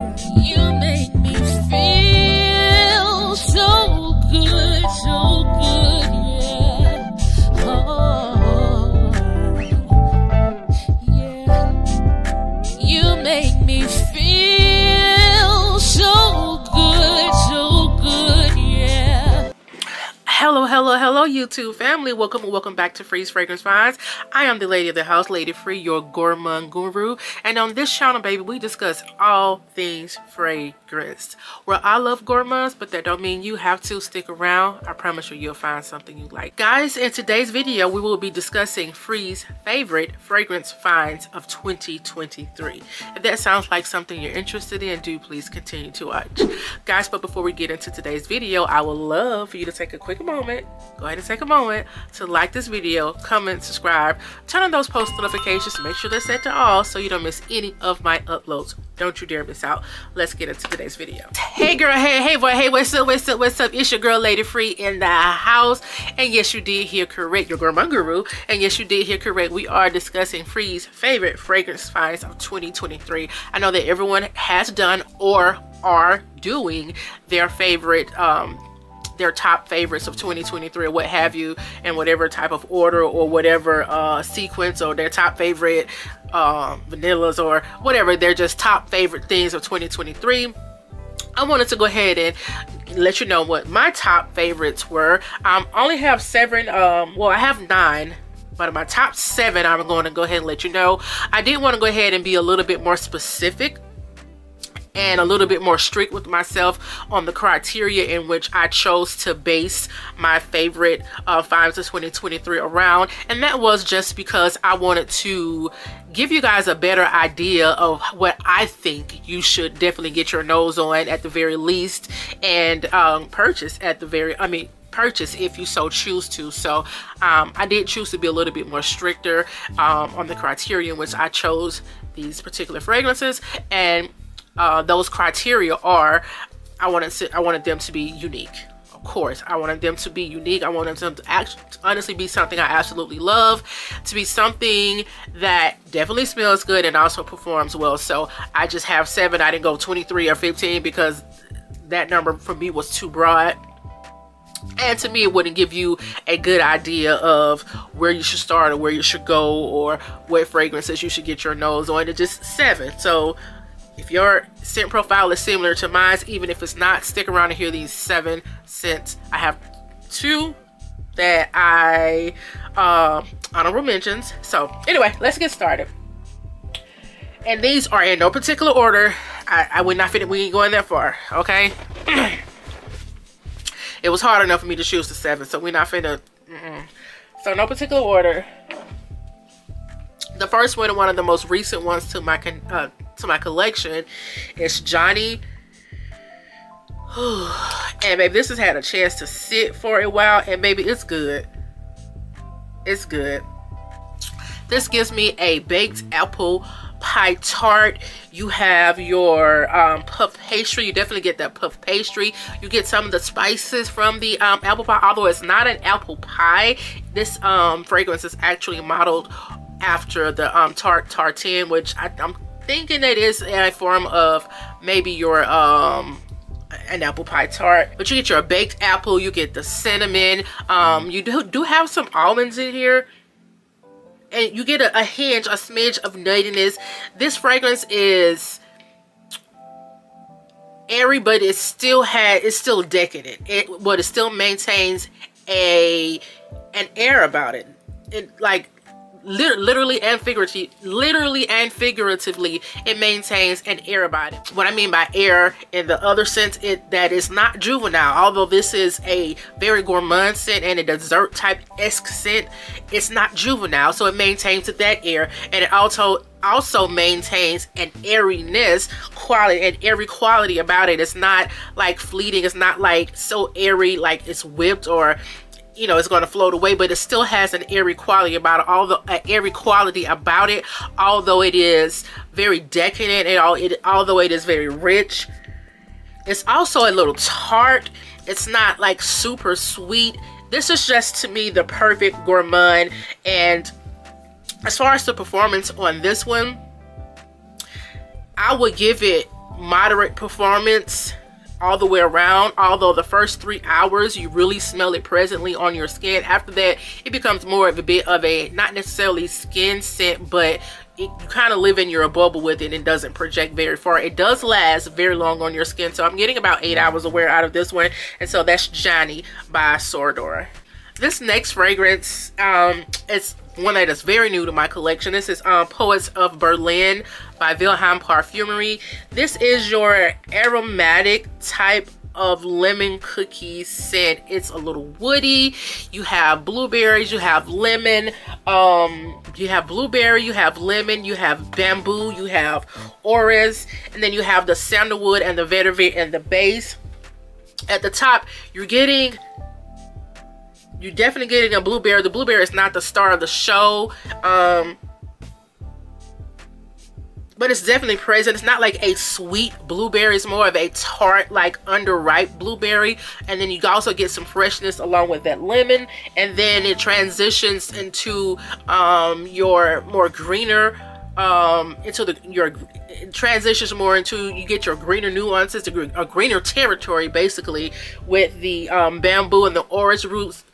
You make me feel so good, yeah. Oh, yeah. You make me feel so good, yeah. Hello, YouTube family. Welcome back to Free's Fragrance Finds. I am the lady of the house, Lady Free, your gourmand guru. And on this channel, baby, we discuss all things fragrance. Well, I love gourmands, but that don't mean you have to stick around. I promise you'll find something you like. Guys, in today's video, we will be discussing Free's favorite fragrance finds of 2023. If that sounds like something you're interested in, do please continue to watch. Guys, but before we get into today's video, I would love for you to take a quick moment. Go ahead and take a moment to like this video, comment, subscribe, turn on those post notifications, make sure they're set to all so you don't miss any of my uploads. Don't you dare miss out. Let's get into today's video. Hey girl, hey boy, hey, what's up? It's your girl Lady Free in the house. And yes, you did hear correct, your gourmand guru. And yes, you did hear correct. We are discussing Free's favorite fragrance finds of 2023. I know that everyone has done or are doing their favorite their top favorites of 2023 or what have you, in whatever type of order or whatever sequence, or their top favorite vanillas or whatever. They're just top favorite things of 2023. I wanted to go ahead and let you know what my top favorites were. I only have 7, well, I have 9, but my top 7 I'm going to go ahead and let you know. I did want to go ahead and be a little bit more specific and a little bit more strict with myself on the criteria in which I chose to base my favorite finds of 2023 around. And that was just because I wanted to give you guys a better idea of what I think you should definitely get your nose on at the very least, and purchase at the very, purchase if you so choose to. So I did choose to be a little bit more stricter on the criteria in which I chose these particular fragrances. And those criteria are, I wanted them to be unique. Of course, I wanted them to be unique. I wanted them to honestly be something I absolutely love, to be something that definitely smells good and also performs well. So I just have 7. I didn't go 23 or 15 because that number for me was too broad. And to me, it wouldn't give you a good idea of where you should start or where you should go or what fragrances you should get your nose on. It's just 7. So if your scent profile is similar to mine, even if it's not, stick around and hear these 7 scents. I have 2 that I honorable mentions. So anyway, let's get started. And these are in no particular order. I would not fit. We ain't going that far, okay? It was hard enough for me to choose the 7, so we're not finna. So no particular order. The first one, and one of the most recent ones to my collection, is JANY. And baby, this has had a chance to sit for a while, and baby, it's good. It's good. This gives me a baked apple pie tart. You have your puff pastry. You definitely get that puff pastry. You get some of the spices from the apple pie, although it's not an apple pie. This fragrance is actually modeled after the tart tartine, which I'm thinking it is a form of maybe your an apple pie tart. But you get your baked apple, you get the cinnamon, you do have some almonds in here, and you get a hinge, a smidge of nuttiness. This fragrance is airy, but it's still decadent. It still maintains an air about it. Like literally and figuratively, it maintains an air about it. What I mean by air in the other sense, that is not juvenile. Although this is a very gourmand scent and a dessert type-esque scent, it's not juvenile, so it maintains that air, and it also maintains an airiness quality, an airy quality about it. It's not like fleeting. It's not like so airy like it's whipped or, you know, it's going to float away, but it still has an airy quality about it. Although it is very decadent, and although it is very rich, it's also a little tart. It's not like super sweet. This is just, to me, the perfect gourmand. And as far as the performance on this one, I would give it moderate performance all the way around, although the first 3 hours you really smell it presently on your skin. After that, it becomes more of a bit of a, not necessarily skin scent, but you kind of live in your bubble with it and doesn't project very far. It does last very long on your skin, so I'm getting about 8 hours of wear out of this one. And so that's JANY by SORA. This next fragrance is one that is very new to my collection. This is Poets of Berlin by VILHELM Parfumerie. This is your aromatic type of lemon cookie scent. It's a little woody. You have blueberries, you have lemon, you have blueberry, you have lemon, you have bamboo, you have orris, and then you have the sandalwood and the vetiver and the base. At the top, you're definitely getting a blueberry. The blueberry is not the star of the show, but it's definitely present. It's not like a sweet blueberry. It's more of a tart, like underripe blueberry. And then you also get some freshness along with that lemon. And then it transitions into your more greener, it transitions more into, you get your greener nuances, a greener territory basically, with the bamboo and the orris roots.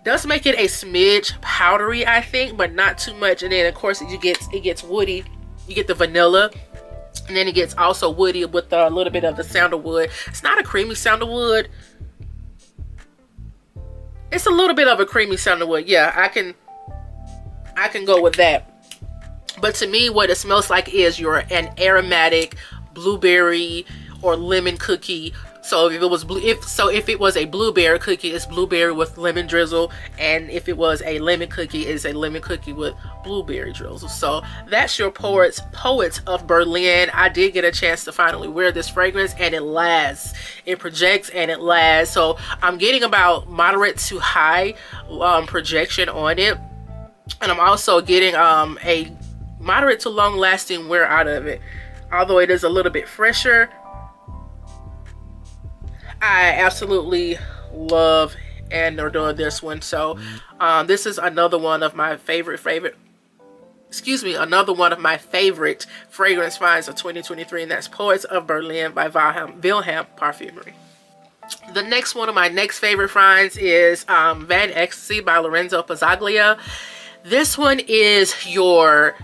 Does make it a smidge powdery, I think, but not too much. And then of course it gets woody. You get the vanilla, and then it gets also woody with a little bit of the sandalwood. It's not a creamy sandalwood. It's a little bit of a creamy sandalwood. Yeah, I can go with that. But to me, what it smells like is an aromatic blueberry or lemon cookie. So if it was a blueberry cookie, it's blueberry with lemon drizzle, and if it was a lemon cookie, it's a lemon cookie with blueberry drizzle. So that's your Poets of Berlin. I did get a chance to finally wear this fragrance, and it lasts. It projects and it lasts. So I'm getting about moderate to high projection on it, and I'm also getting a moderate to long lasting wear out of it. Although it is a little bit fresher, I absolutely love and adore this one. So this is another one of my another one of my favorite fragrance finds of 2023, and that's Poets of Berlin by VILHELM Parfumerie. The next one of my next favorite finds is Van Ecstasy by Lorenzo PAZZAGLIA. This one is your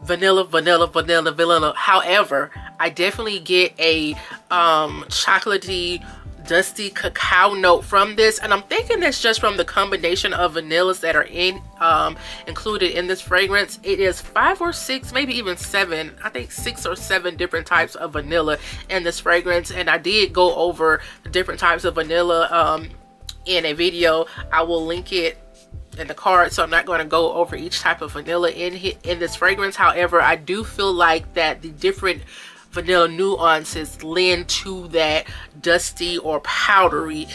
vanilla. However, I definitely get a chocolatey, dusty cacao note from this, and I'm thinking that's just from the combination of vanillas that are included in this fragrance. It is 5 or 6, maybe even 7, I think 6 or 7 different types of vanilla in this fragrance, and I did go over the different types of vanilla in a video. I will link it in the card, so I'm not going to go over each type of vanilla in this fragrance. However, I do feel like that the different vanilla nuances lend to that dusty or powdery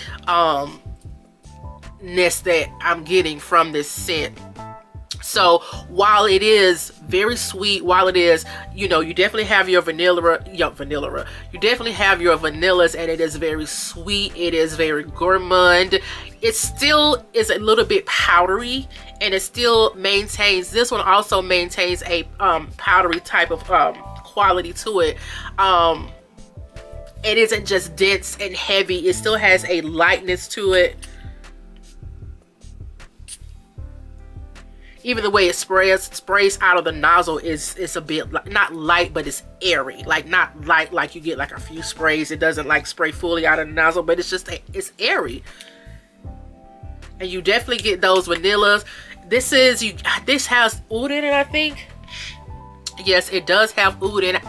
ness that I'm getting from this scent. So while it is very sweet, while it is, you know, you definitely have your vanilla, you definitely have your vanillas, and it is very sweet, it is very gourmand. It still is a little bit powdery, and it still maintains, this one also maintains a powdery type of quality to it. It isn't just dense and heavy, it still has a lightness to it. Even the way it sprays out of the nozzle is a bit not light, but it's airy. Like not light like you get like a few sprays. It doesn't like spray fully out of the nozzle, but it's just it's airy. And you definitely get those vanillas. This has oud in it, I think. Yes, it does have oud in it.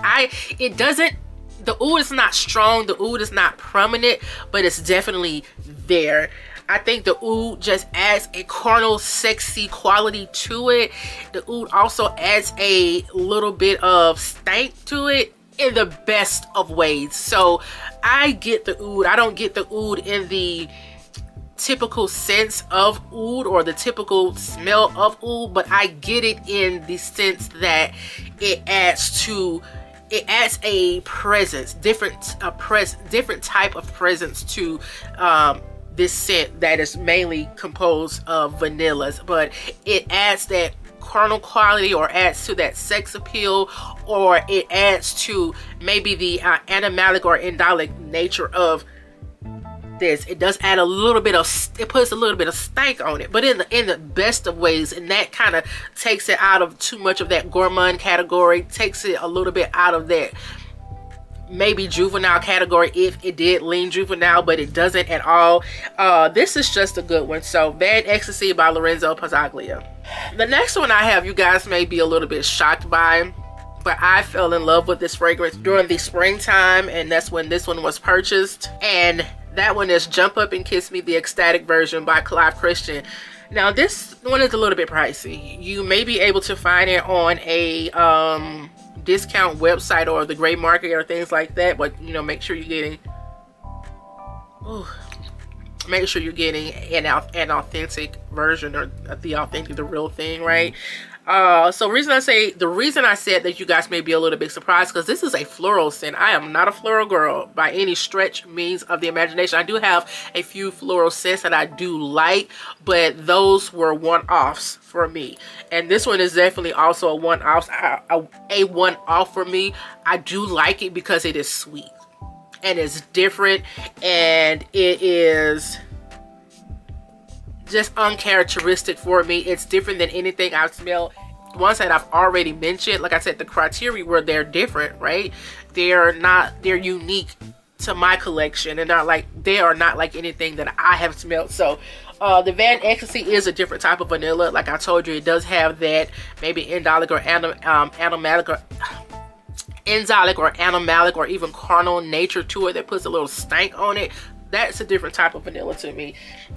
The oud is not strong, the oud is not prominent, but it's definitely there. I think the oud just adds a carnal, sexy quality to it. The oud also adds a little bit of stank to it in the best of ways. So I get the oud. I don't get the oud in the typical sense of oud or the typical smell of oud, but I get it in the sense that it adds a presence, different type of presence to this scent that is mainly composed of vanillas, but it adds that carnal quality or adds to that sex appeal, or it adds to maybe the animalic or indolic nature of this. It does add a little bit of, it puts a little bit of stank on it, but in the best of ways, and that kind of takes it out of too much of that gourmand category, takes it a little bit out of that maybe juvenile category, if it did lean juvenile, but it doesn't at all. This is just a good one. So Van Ecstasy by Lorenzo Pazzaglia. The next one I have, you guys may be a little bit shocked by, but I fell in love with this fragrance during the springtime, and that's when this one was purchased. And that one is Jump Up and Kiss Me, the Ecstatic version by Clive Christian. Now this one is a little bit pricey. You may be able to find it on a discount website or the gray market or things like that, but you know, make sure you're getting an authentic version, or the real thing, right? So the reason I said that you guys may be a little bit surprised, because this is a floral scent. I am not a floral girl by any stretch means of the imagination. I do have a few floral scents that I do like, but those were one-offs for me. And this one is definitely also a one-off for me. I do like it because it is sweet and it's different, and it is just uncharacteristic for me. It's different than anything I've smelled. Ones that I've already mentioned, like I said, the criteria where they're different, right? They're unique to my collection, and they are not like anything that I have smelled. So the Van Ecstasy is a different type of vanilla. Like I told you, it does have that maybe indolic or animalic or even carnal nature to it that puts a little stank on it. That's a different type of vanilla to me.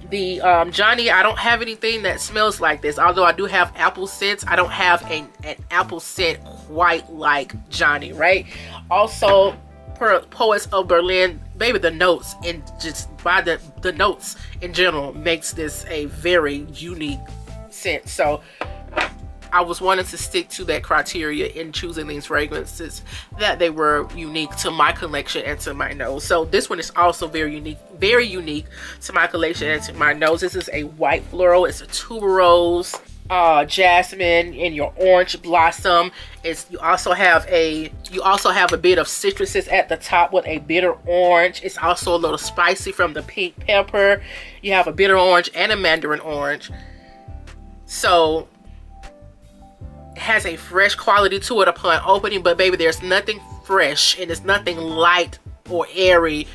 The JANY, I don't have anything that smells like this. Although I do have apple scents, I don't have an apple scent quite like JANY, right? Also, per Poets of Berlin, baby, the notes, and just by the notes in general, makes this a very unique scent. So I was wanting to stick to that criteria in choosing these fragrances, that they were unique to my collection and to my nose. So this one is also very unique to my collection and to my nose. This is a white floral. It's a tuberose, jasmine, and your orange blossom. You also have a bit of citruses at the top with a bitter orange. It's also a little spicy from the pink pepper. You have a bitter orange and a mandarin orange. So has a fresh quality to it upon opening, but baby, there's nothing fresh and it's nothing light or airy.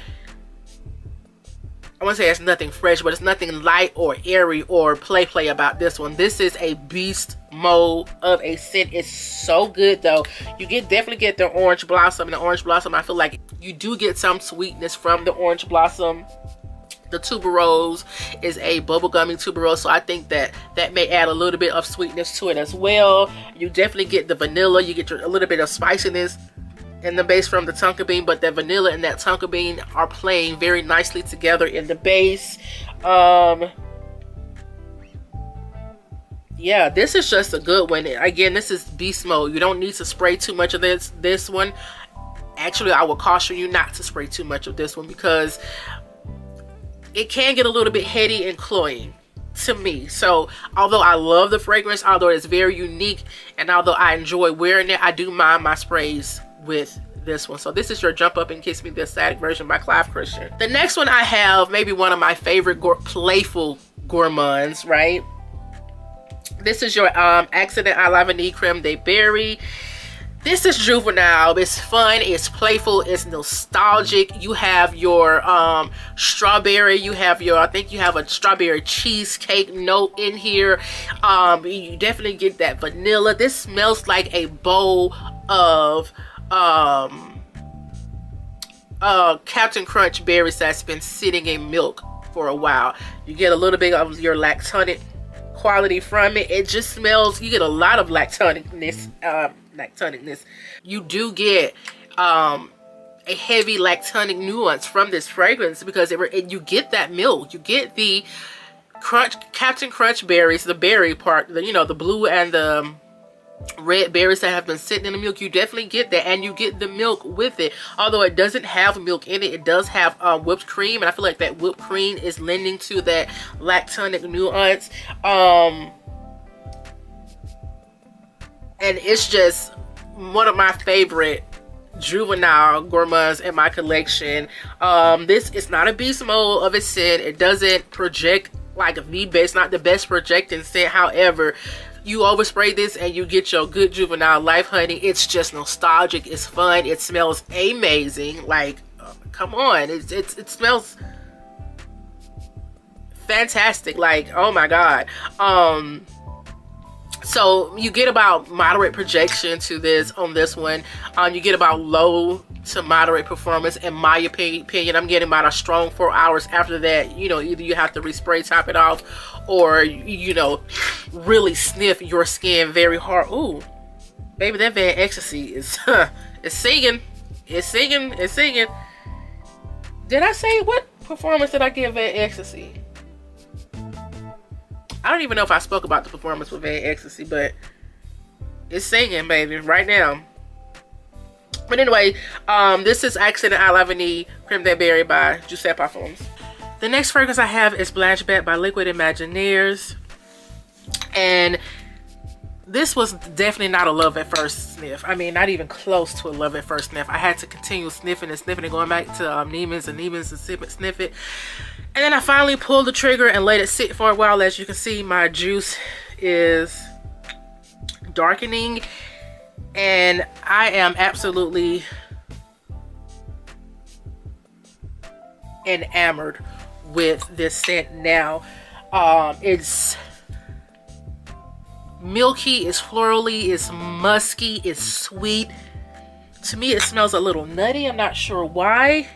I wouldn't say it's nothing fresh, but it's nothing light or airy or play about this one. This is a beast mode of a scent. It's so good though. You definitely get the orange blossom, and the orange blossom, I feel like you do get some sweetness from the orange blossom. The tuberose is a bubblegummy tuberose, so I think that may add a little bit of sweetness to it as well. You definitely get the vanilla. You get a little bit of spiciness in the base from the tonka bean, but the vanilla and that tonka bean are playing very nicely together in the base. Yeah, this is just a good one. Again, this is beast mode. You don't need to spray too much of this one. Actually, I would caution you not to spray too much of this one, because it can get a little bit heady and cloying to me. So although I love the fragrance, although it's very unique, and although I enjoy wearing it, I do mind my sprays with this one. So this is your Jump Up and Kiss Me, the Ecstatic version by Clive Christian. The next one I have, maybe one of my favorite playful gourmands, right? This is your Accident à la Vanille Crème de Berry. This is juvenile. It's fun, it's playful, it's nostalgic. You have your strawberry, you have your, I think you have a strawberry cheesecake note in here. You definitely get that vanilla. This smells like a bowl of Captain Crunch berries that's been sitting in milk for a while. You get a little bit of your lactonic quality from it. It just smells, you get a lot of lactonicness. You do get a heavy lactonic nuance from this fragrance, because you get that milk. You get the Captain Crunch berries, the berry part, the blue and the red berries that have been sitting in the milk. You definitely get that, and you get the milk with it. Although it doesn't have milk in it, it does have whipped cream, and I feel like that whipped cream is lending to that lactonic nuance. And it's just one of my favorite juvenile gourmands in my collection. This is not a beast mode of a scent. It doesn't project like it's not the best projecting scent. However, you overspray this and you get your good juvenile life, honey. It's just nostalgic. It's fun. It smells amazing. Like, come on. It smells fantastic. Like, oh my god. So you get about moderate projection to this on this one. You get about low to moderate performance in my opinion. I'm getting about a strong 4 hours. After that, you know, either you have to respray, top it off, or you know, really sniff your skin very hard. Ooh, baby, that Van Ecstasy is it's singing. It's singing. It's singing. Did I say what performance did I give Van Ecstasy? I don't even know if I spoke about the performance with Van Ecstasy, but it's singing, baby, right now. But anyway, this is Accent à la Vanille Crème de Berry by JOUSSET Parfums. The next fragrance I have is BLANCHE by Liquid Imaginaires. And this was definitely not a love at first sniff. I mean, not even close to a love at first sniff. I had to continue sniffing and sniffing and going back to Neiman's and sniff it. And then I finally pulled the trigger and let it sit for a while. As you can see, my juice is darkening. And I am absolutely enamored with this scent now. It's milky, it's florally, it's musky, it's sweet. To me, it smells a little nutty. I'm not sure why.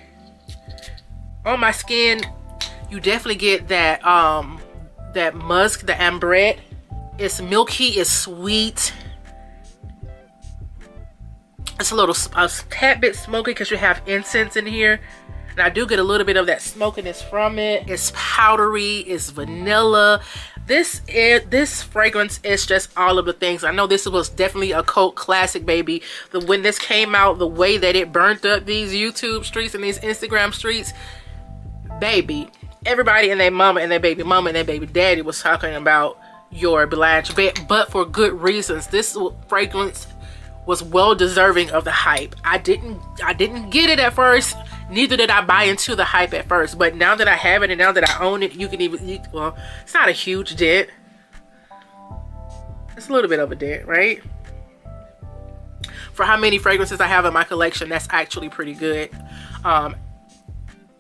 On my skin, you definitely get that that musk, the ambrette. It's milky, it's sweet. It's a tad bit smoky because you have incense in here. And I do get a little bit of that smokiness from it. It's powdery, it's vanilla. This fragrance is just all of the things. I know this was definitely a cult classic, baby. When this came out, the way that it burnt up these YouTube streets and these Instagram streets, baby, everybody and their mama and their baby mama and their baby daddy was talking about your Blanche, but for good reasons. This fragrance was well deserving of the hype. I didn't get it at first. Neither did I buy into the hype at first. But now that I have it and now that I own it, well, it's not a huge dent. It's a little bit of a dent, right? For how many fragrances I have in my collection, that's actually pretty good.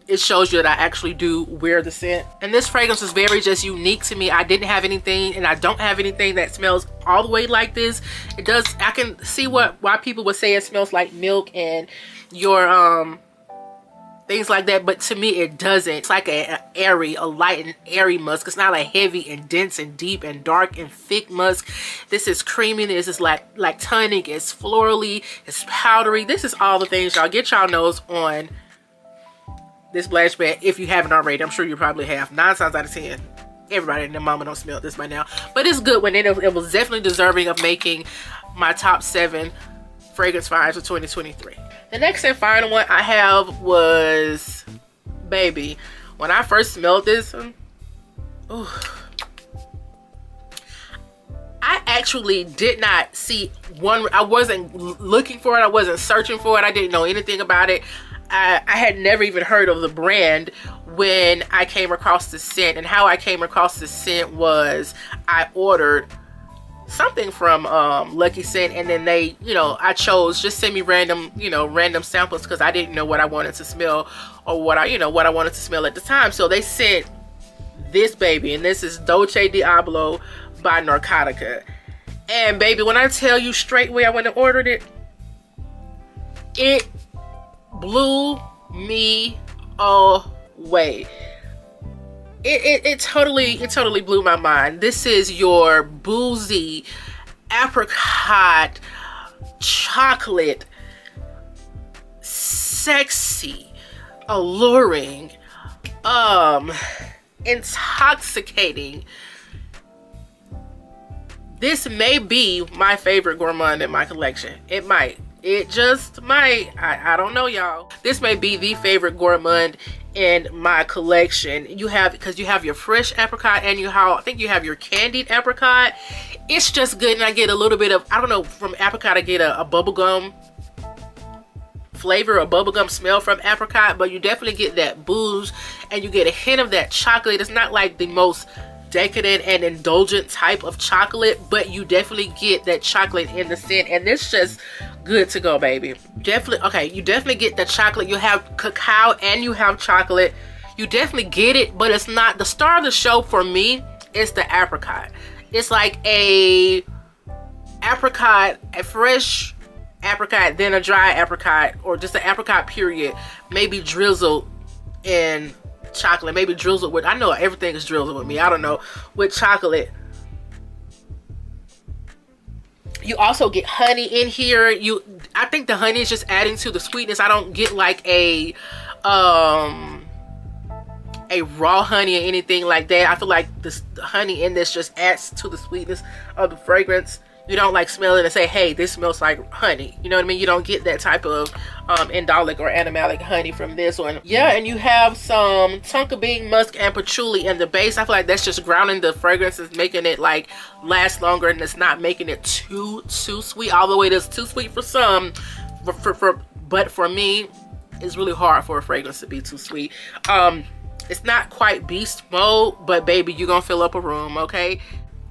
It shows you that I actually do wear the scent. And this fragrance is very just unique to me. I didn't have anything, and I don't have anything that smells all the way like this. It does, I can see why people would say it smells like milk and your things like that, but to me it doesn't. It's like a light and airy musk. It's not a heavy and dense and deep and dark and thick musk. This is creamy. This is like tonic. It's florally. It's powdery. This is all the things, y'all. Get y'all nose on this Blanche bag if you haven't already. I'm sure you probably have. 9 times out of 10, everybody and their mama don't smell this by now. But it's good when it was definitely deserving of making my top 7 fragrance finds of 2023. The next and final one I have was, baby, when I first smelled this, I actually did not see one. I wasn't looking for it. I wasn't searching for it. I didn't know anything about it. I had never even heard of the brand when I came across the scent. And how I came across the scent was I ordered something from Lucky Scent, and then they, I chose, just send me random samples because I didn't know what I wanted to smell or what I wanted to smell at the time. So they sent this baby, and this is Dolce Diablo by NARCOTICA. And baby, when I tell you straight away I went and ordered it, it blew me away. It totally blew my mind. This is your boozy apricot chocolate, sexy, alluring, intoxicating. This may be my favorite gourmand in my collection. It might. It just might. I don't know, y'all. This may be the favorite Gourmand in my collection. You have, because you have your fresh apricot and I think you have your candied apricot. It's just good, and I get a little bit of, I don't know, from apricot I get a bubblegum flavor, a bubblegum smell from apricot, but you definitely get that booze, and you get a hint of that chocolate. It's not like the most decadent and indulgent type of chocolate, but you definitely get that chocolate in the scent, and it's just good to go, baby. Definitely, okay, you definitely get the chocolate. You have cacao and you have chocolate. You definitely get it, but it's not the star of the show for me. It's the apricot. It's like a apricot, a fresh apricot, then a dry apricot, or just an apricot period, maybe drizzled in chocolate, maybe drizzled with, I know everything is drizzled with me, I don't know, with chocolate. You also get honey in here. I think the honey is just adding to the sweetness. I don't get like a raw honey or anything like that. I feel like the honey in this just adds to the sweetness of the fragrance. You don't like smell it and say, hey, this smells like honey. You know what I mean? You don't get that type of indolic or animalic honey from this one. Yeah, and you have some tonka bean, musk, and patchouli in the base. I feel like that's just grounding the fragrance, is making it like last longer, and it's not making it too sweet. Although it is too sweet for some, but for me, it's really hard for a fragrance to be too sweet. It's not quite beast mode, but baby, you're gonna fill up a room, okay?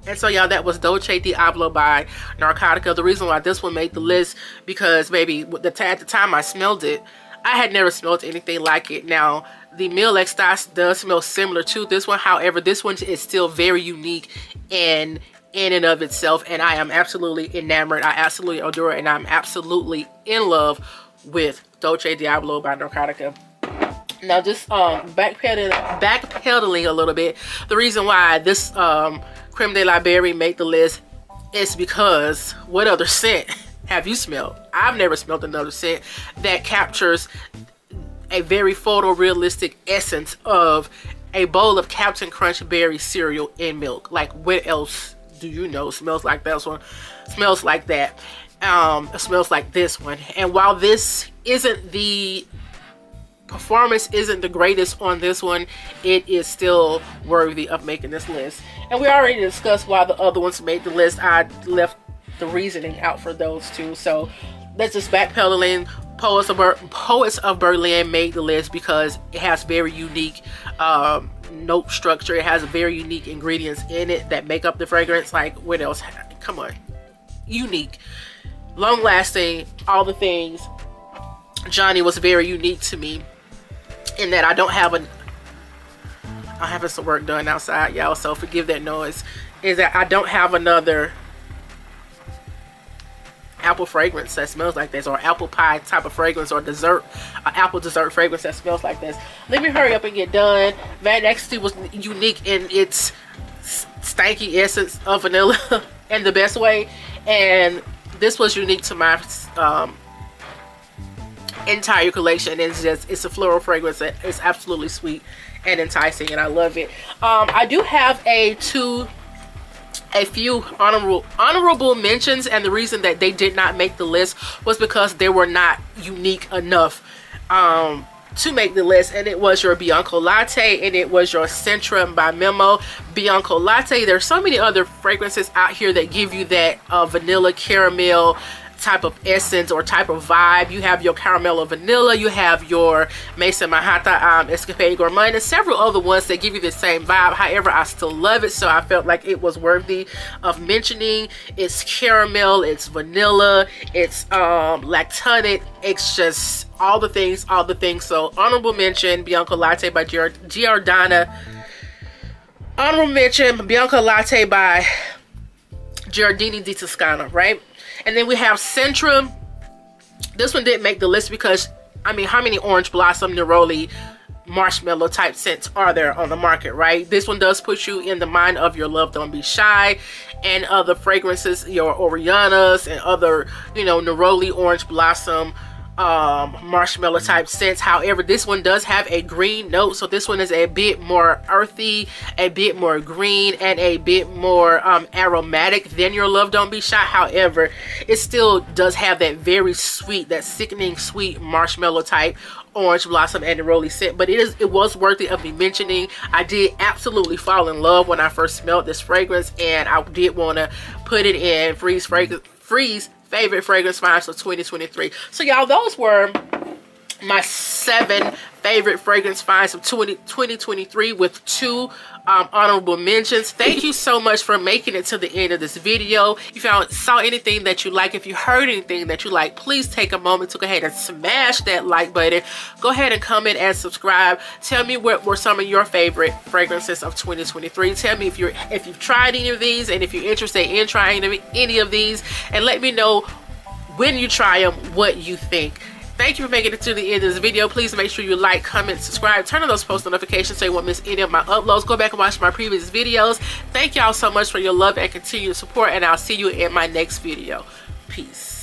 And so, y'all, that was Dolce Diablo by Narcotica. The reason why this one made the list, because, baby, at the time I smelled it, I had never smelled anything like it. Now, the Mille Extase does smell similar to this one. However, this one is still very unique in and of itself. And I am absolutely enamored. I absolutely adore it. And I'm absolutely in love with Dolce Diablo by Narcotica. Now, just backpedaling a little bit, the reason why this Creme de la Berry made the list is because what other scent have you smelled? I've never smelled another scent that captures a very photorealistic essence of a bowl of Captain Crunch berry cereal in milk. Like, what else do you know smells like that one? Smells like that. It smells like this one. And while this isn't the performance isn't the greatest on this one, it is still worthy of making this list. And we already discussed why the other ones made the list. I left the reasoning out for those two. So let's just backpedaling. Poets of Berlin made the list because it has very unique note structure. It has very unique ingredients in it that make up the fragrance. Like, what else? Come on. Unique, long lasting, all the things. JANY was very unique to me in that I'm having some work done outside, y'all, so forgive that noise. Is that I don't have another apple fragrance that smells like this, or apple pie type of fragrance, or dessert, apple dessert fragrance that smells like this. Let me hurry up and get done. Van Ecstasy was unique in its stanky essence of vanilla in the best way, and this was unique to my entire collection. It's a floral fragrance that is absolutely sweet and enticing, and I love it. I do have a few honorable mentions, and the reason that they did not make the list was because they were not unique enough to make the list. And it was your Bianco Latte, and it was your SINTRA by Memo. Bianco Latte, there's so many other fragrances out here that give you that vanilla caramel type of essence or type of vibe. You have your Caramello Vanilla, you have your Mesa Mahata Escapade Gourmand, and several other ones that give you the same vibe. However, I still love it, so I felt like it was worthy of mentioning. It's caramel, it's vanilla, it's lactonic, it's just all the things. So honorable mention, Bianco Latte by Giardini. Honorable mention, Bianco Latte by Giardini di Toscana, right? And then we have SINTRA. This one didn't make the list because, I mean, how many orange blossom, neroli, marshmallow type scents are there on the market, right? This one does put you in the mind of your Love Don't Be Shy and other fragrances, your Orianas and other, you know, neroli, orange blossom, marshmallow type scents. However, this one does have a green note, so this one is a bit more earthy, a bit more green, and a bit more aromatic than your Love Don't Be Shy. However, it still does have that very sweet, that sickening sweet marshmallow type orange blossom and neroli scent. But it was worthy of me mentioning. I did absolutely fall in love when I first smelled this fragrance, and I did want to put it in Free's favorite fragrance finds of 2023. So y'all, those were my 7 favorite fragrance finds of 2023 with 2 honorable mentions. Thank you so much for making it to the end of this video. If you saw anything that you like, if you heard anything that you like, please take a moment to go ahead and smash that like button. Go ahead and comment and subscribe. Tell me what were some of your favorite fragrances of 2023. Tell me if you've tried any of these, and if you're interested in trying any of these, and let me know when you try them what you think. Thank you for making it to the end of this video. Please make sure you like, comment, subscribe, turn on those post notifications so you won't miss any of my uploads. Go back and watch my previous videos. Thank y'all so much for your love and continued support, and I'll see you in my next video. Peace.